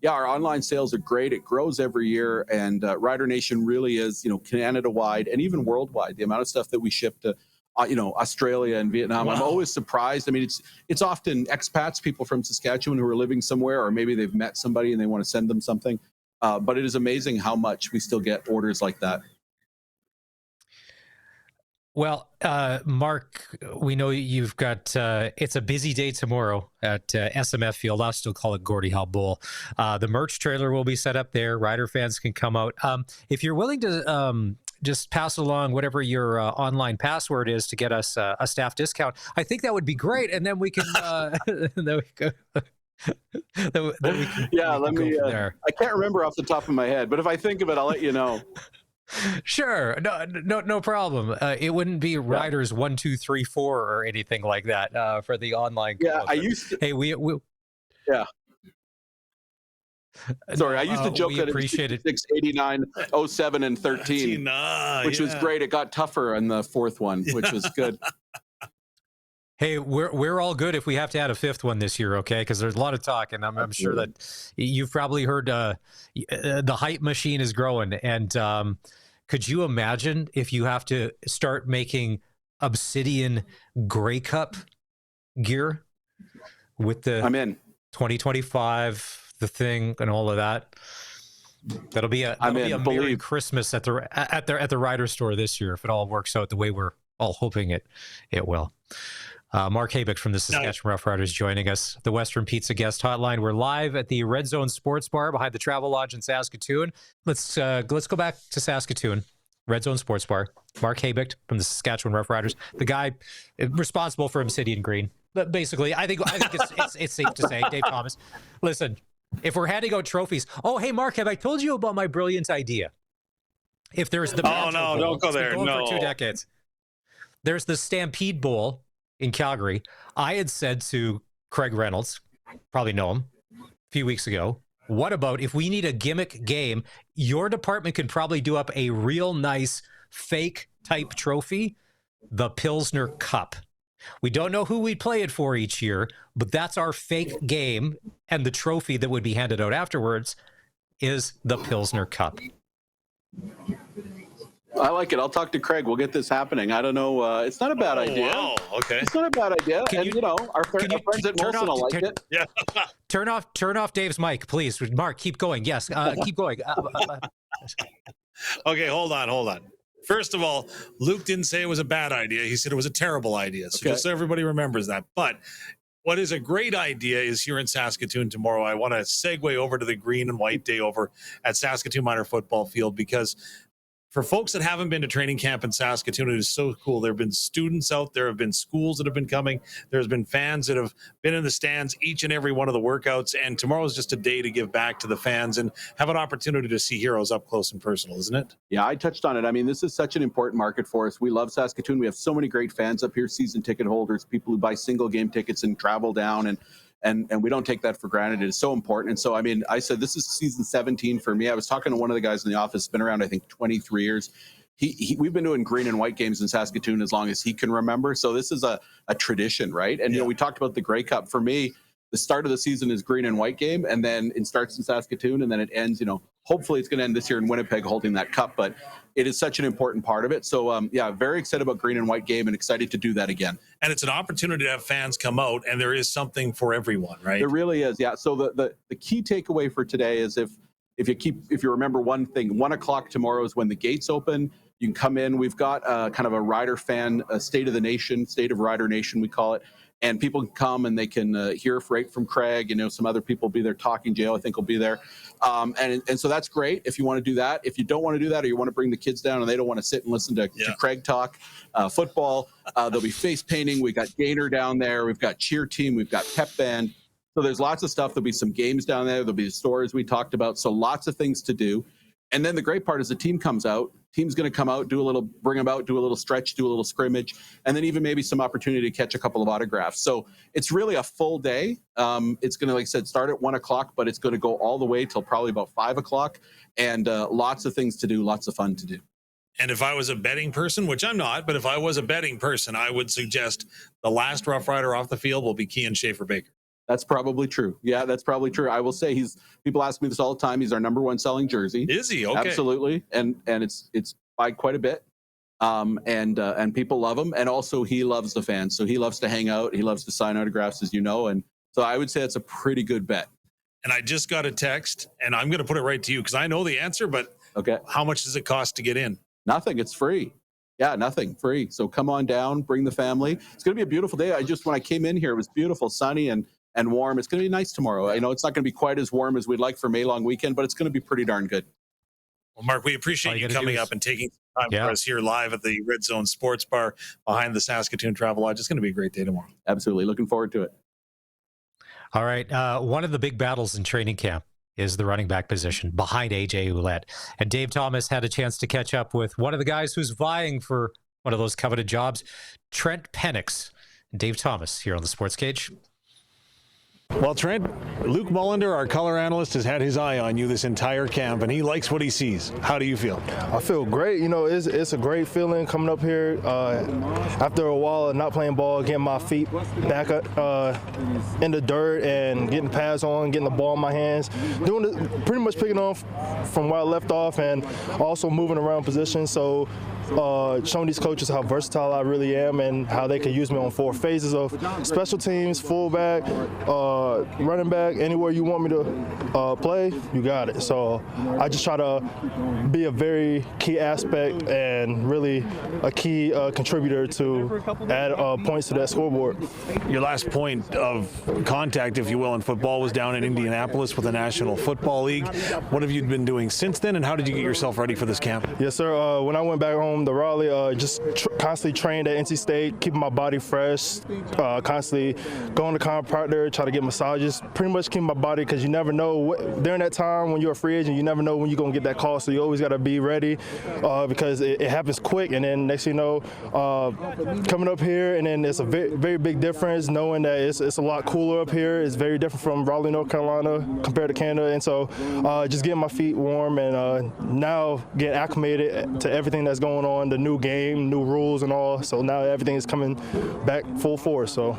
yeah, our online sales are great. It grows every year. And Rider Nation really is, Canada-wide and even worldwide. The amount of stuff that we ship to, Australia and Vietnam. Wow. I'm always surprised. I mean, it's often expats, people from Saskatchewan who are living somewhere, or maybe they've met somebody and they want to send them something. But it is amazing how much we still get orders like that. Well, Mark, we know you've got, it's a busy day tomorrow at SMF Field. I'll still call it Gordie Howe Bowl. The merch trailer will be set up there. Rider fans can come out. If you're willing to just pass along whatever your online password is to get us a staff discount, I think that would be great. And then we can, let me, I can't remember off the top of my head, but if I think of it, I'll let you know. Sure, no problem. It wouldn't be Riders 1, 2, 3, 4 or anything like that for the online. Yeah, I used to. Hey, we yeah. Sorry, I used to joke that appreciate it was 89, 07, and 13, which was great. It got tougher on the fourth one, which was good. Hey, we're all good if we have to add a fifth one this year, okay? Because there's a lot of talk, and I'm sure that you've probably heard the hype machine is growing. And could you imagine if you have to start making Obsidian Grey Cup gear with the I'm in 2025, the thing, and all of that? That'll be a Merry Christmas at the Rider store this year if it all works out the way we're all hoping it will. Mark Habicht from the Saskatchewan Roughriders joining us. The Western Pizza Guest Hotline. We're live at the Red Zone Sports Bar behind the Travel Lodge in Saskatoon. Let's go back to Saskatoon. Red Zone Sports Bar. Mark Habicht from the Saskatchewan Roughriders, the guy responsible for Obsidian Green. But basically, I think it's safe to say, Dave Thomas. Listen, if we're handing out trophies, oh hey Mark, have I told you about my brilliant idea? If there's the don't go there. No, for 2 decades. There's the Stampede Bowl in Calgary. I had said to Craig Reynolds, probably know him, a few weeks ago, what about if we need a gimmick game, your department could probably do up a real nice fake type trophy, the Pilsner Cup. We don't know who we'd play it for each year, but that's our fake game, and the trophy that would be handed out afterwards is the Pilsner Cup. I like it. I'll talk to Craig. We'll get this happening. I don't know. It's not a bad idea. Wow. Okay. It's not a bad idea. Our friends at Molson will like it. Yeah. Turn off Dave's mic, please. Mark, keep going. Yes, keep going. Okay, hold on. First of all, Luke didn't say it was a bad idea. He said it was a terrible idea. So just so everybody remembers that. But what is a great idea is here in Saskatoon tomorrow. I want to segue over to the green and white day over at Saskatoon Minor Football Field, because for folks that haven't been to training camp in Saskatoon, it is so cool. There have been students out there, have been schools that have been coming. There's been fans that have been in the stands each and every one of the workouts. And tomorrow is just a day to give back to the fans and have an opportunity to see heroes up close and personal, isn't it? Yeah, I touched on it. I mean, this is such an important market for us. We love Saskatoon. We have so many great fans up here, season ticket holders, people who buy single game tickets and travel down, and we don't take that for granted. It is so important. And so, I mean, I said, this is season 17 for me. I was talking to one of the guys in the office, been around, I think, 23 years. We've been doing green and white games in Saskatoon as long as he can remember. So this is a tradition, right? And, we talked about the Grey Cup. For me, the start of the season is green and white game, and then it starts in Saskatoon, and then it ends, hopefully it's going to end this year in Winnipeg holding that cup, but it is such an important part of it. So, very excited about green and white game and excited to do that again. And it's an opportunity to have fans come out, and there is something for everyone, right? There really is, yeah. So the key takeaway for today is if you remember one thing, 1 o'clock tomorrow is when the gates open. You can come in. We've got kind of a Rider fan, a State of the Nation, State of Rider Nation, we call it. And people can come and they can hear right from Craig. Some other people will be there talking. Jail, I think, will be there. And so that's great if you want to do that. If you don't want to do that, or you want to bring the kids down and they don't want to sit and listen to Craig talk football, there'll be face painting. We've got Gainer down there. We've got cheer team. We've got pep band. So there's lots of stuff. There'll be some games down there. There'll be the stores we talked about. So lots of things to do. And then the great part is the team comes out. Team's going to come out, bring them out, do a little stretch, do a little scrimmage, and then even maybe some opportunity to catch a couple of autographs. So it's really a full day. It's going to, like I said, start at 1 o'clock, but it's going to go all the way till probably about 5 o'clock, and lots of things to do, lots of fun to do. And if I was a betting person, which I'm not, but if I was a betting person, I would suggest the last Rough Rider off the field will be Kean Schaefer-Baker. That's probably true. Yeah, that's probably true. I will say people ask me this all the time. He's our number one selling jersey. Is he? Okay. Absolutely. And it's by quite a bit. And people love him. And also he loves the fans. So he loves to hang out. He loves to sign autographs, as you know. And so I would say it's a pretty good bet. And I just got a text, and I'm going to put it right to you because I know the answer, but okay. How much does it cost to get in? Nothing. It's free. Yeah, nothing. Free. So come on down, bring the family. It's going to be a beautiful day. When I came in here, it was beautiful, sunny and warm. It's going to be nice tomorrow. I know it's not going to be quite as warm as we'd like for May long weekend, but it's going to be pretty darn good. Well, Mark, we appreciate you coming up and taking time for us here live at the Red Zone Sports Bar behind the Saskatoon Travel Lodge. It's going to be a great day tomorrow. Absolutely. Looking forward to it. All right. One of the big battles in training camp is the running back position behind A.J. Ouellette. And Dave Thomas had a chance to catch up with one of the guys who's vying for one of those coveted jobs, Trent Penix. Dave Thomas here on the SportsCage. Well, Trent, Luc Mullinder, our color analyst, has had his eye on you this entire camp, and he likes what he sees. How do you feel? I feel great. It's a great feeling coming up here after a while of not playing ball, getting my feet back in the dirt and getting pads on, getting the ball in my hands, pretty much picking off from where I left off and also moving around positions. So showing these coaches how versatile I really am and how they can use me on 4 phases of special teams, fullback, running back, anywhere you want me to play, you got it. So I just try to be a very key aspect and really a key contributor to add points to that scoreboard. Your last point of contact, if you will, in football was down in Indianapolis with the National Football League. What have you been doing since then, and how did you get yourself ready for this camp? Yes, sir. When I went back home to Raleigh, just constantly trained at NC State, keeping my body fresh, constantly going to chiropractor, try to get massages, pretty much keep my body, because you never know during that time when you're a free agent, you never know when you're going to get that call, so you always got to be ready because it happens quick, and then next thing you know, coming up here, and then it's a very, very big difference knowing that it's a lot cooler up here. It's very different from Raleigh, North Carolina compared to Canada, and so just getting my feet warm and now getting acclimated to everything that's going on, the new game, new rules and all, so now everything is coming back full force. So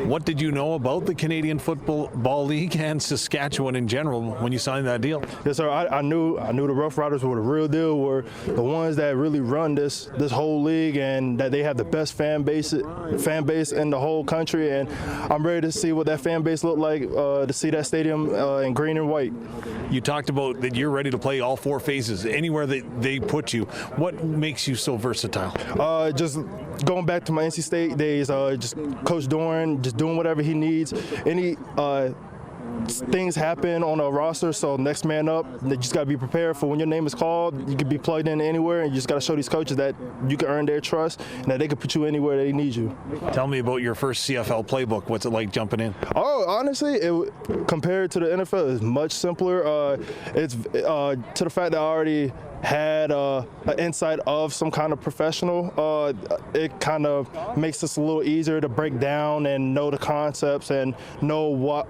what did you know about the Canadian Football League and Saskatchewan in general when you signed that deal? Yes, sir. I knew the Roughriders were the real deal, were the ones that really run this whole league, and that they have the best fan base in the whole country. And I'm ready to see what that fan base looked like, to see that stadium in green and white. You talked about that you're ready to play all 4 phases, anywhere that they put you. What makes you so versatile? Just going back to my NC State days, just Coach Doran, just doing whatever he needs. Any things happen on a roster, so next man up, you just got to be prepared for when your name is called. You can be plugged in anywhere, and you just got to show these coaches that you can earn their trust and that they can put you anywhere they need you. Tell me about your first CFL playbook. What's it like jumping in? Oh, honestly, compared to the NFL, it's much simpler. It's to the fact that I already had an insight of some kind of professional, it kind of makes this a little easier to break down and know the concepts and know what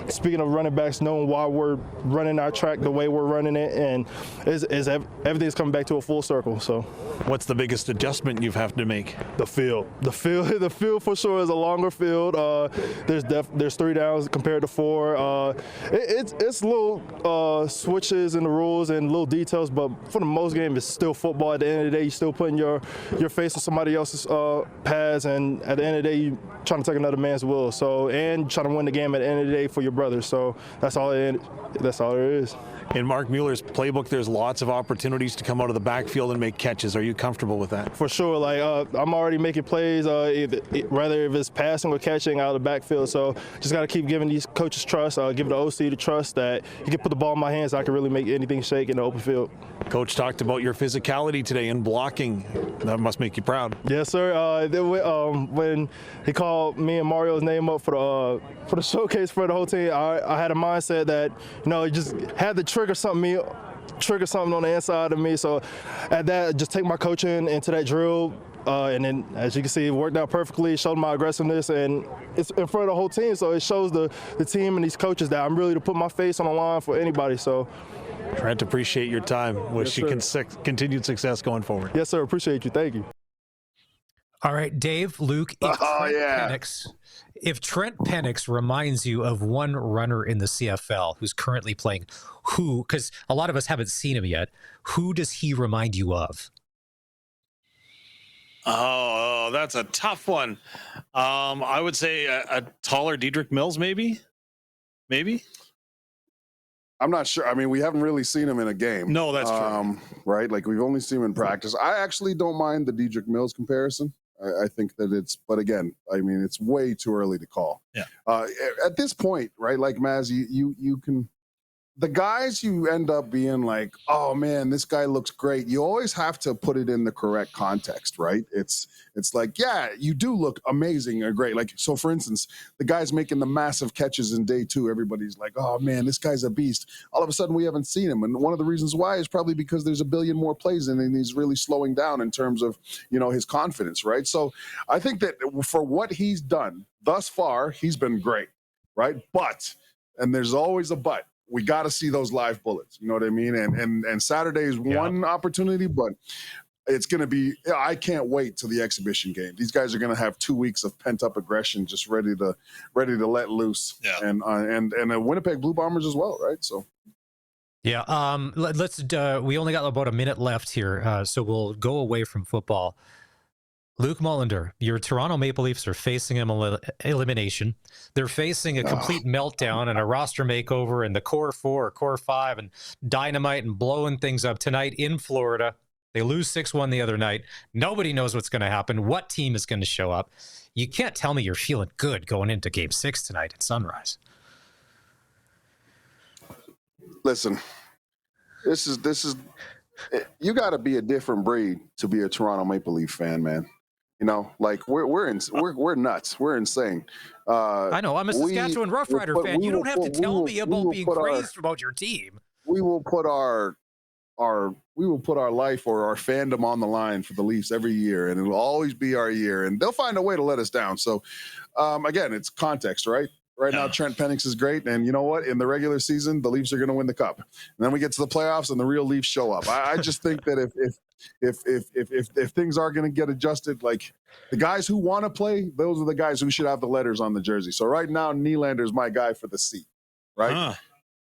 speaking of running backs, knowing why we're running our track the way we're running it, and everything's coming back to a full circle. So, What's the biggest adjustment you've had to make? the field for sure is a longer field. There's 3 downs compared to 4. It's little switches in the rules and little details, but for the most game, it's still football. At the end of the day, you're still putting your face on somebody else's pads, and at the end of the day, you're trying to take another man's will. So, and trying to win the game at the end of the day for your brother. So that's all there is. In Mark Mueller's playbook, there's lots of opportunities to come out of the backfield and make catches. Are you comfortable with that? For sure. I'm already making plays, whether if it's passing or catching out of the backfield. So just got to keep giving these coaches trust, give the OC the trust that you can put the ball in my hands, I can really make anything shake in the open field. Coach talked about your physicality today in blocking. That must make you proud. Yes, sir. When he called me and Mario's name up for the showcase for the whole team, I had a mindset that, you just had to trigger something on the inside of me. So at that, just take my coaching into that drill. And then, as you can see, it worked out perfectly, showed my aggressiveness, and it's in front of the whole team. So it shows the team and these coaches that I'm really to put my face on the line for anybody. So Trent, appreciate your time. Wish you continued success going forward. Yes, sir. Appreciate you. Thank you. All right, Dave, Luke. If Trent Penix reminds you of one runner in the CFL who's currently playing, because a lot of us haven't seen him yet, who does he remind you of? Oh, that's a tough one. I would say a taller Dedrick Mills, maybe. I'm not sure. I mean, we haven't really seen him in a game. No, that's true. Right? Like, we've only seen him in practice. I actually don't mind the Dedrick Mills comparison. I think that but again, I mean, it's way too early to call. Yeah. At this point, right? Like, Maz, you can, the guys you end up being like, oh man, this guy looks great. You always have to put it in the correct context, right? It's like, yeah, you do look amazing or great. Like, so for instance, the guy's making the massive catches in day 2. Everybody's like, oh man, this guy's a beast. All of a sudden we haven't seen him. And one of the reasons why is probably because there's a billion more plays in, and he's really slowing down in terms of, his confidence, right? So I think that for what he's done thus far, he's been great, right? But, and there's always a but, we got to see those live bullets. You know what I mean? And Saturday is one opportunity, but it's going to be, I can't wait till the exhibition game. These guys are going to have 2 weeks of pent up aggression, just ready to let loose. Yeah. And the Winnipeg Blue Bombers as well. Right. So. Yeah. Let's, we only got about a minute left here. So we'll go away from football. Luc Mullinder, your Toronto Maple Leafs are facing elimination. They're facing a complete meltdown and a roster makeover and the core 4, core 5, and dynamite and blowing things up tonight in Florida. They lose 6-1 the other night. Nobody knows what's going to happen, what team is going to show up. You can't tell me you're feeling good going into Game 6 tonight at Sunrise. Listen, this is you got to be a different breed to be a Toronto Maple Leaf fan, man. Like we're nuts. We're insane. I know. I'm a Saskatchewan Roughrider fan. You don't have to tell me about being crazed about your team. We will put our life or our fandom on the line for the Leafs every year, and it will always be our year. And they'll find a way to let us down. So, again, it's context, right? Right now, Trent Penix is great, and you know what? In the regular season, the Leafs are going to win the cup. And then we get to the playoffs, and the real Leafs show up. I just think that if things are going to get adjusted, like the guys who want to play, those are the guys who should have the letters on the jersey. So right now, Nylander is my guy for the seat, right?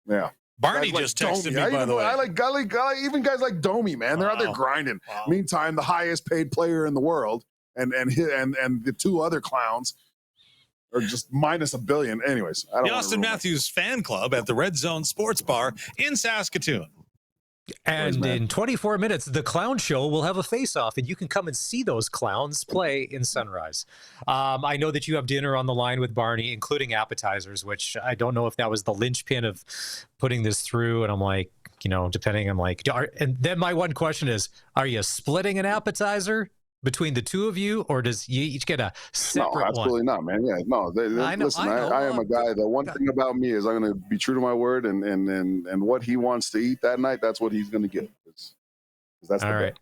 Yeah. Barney just texted me, by the way. I like even guys like Domi, man. They're out there grinding. Wow. Meantime, the highest paid player in the world, and the 2 other clowns or just minus $1 billion. Anyways, the Austin Matthews fan club at the Red Zone Sports Bar in Saskatoon. And in 24 minutes, the clown show will have a face-off, and you can come and see those clowns play in Sunrise. I know that you have dinner on the line with Barney, including appetizers, which I don't know if that was the linchpin of putting this through. And I'm like, depending, I'm like, and then my one question is, are you splitting an appetizer between the 2 of you, or does you each get a separate one? No, absolutely not, man. Yeah, no. Listen, I am a guy. The one thing about me is I'm going to be true to my word, and what he wants to eat that night, that's what he's going to get. That's all right.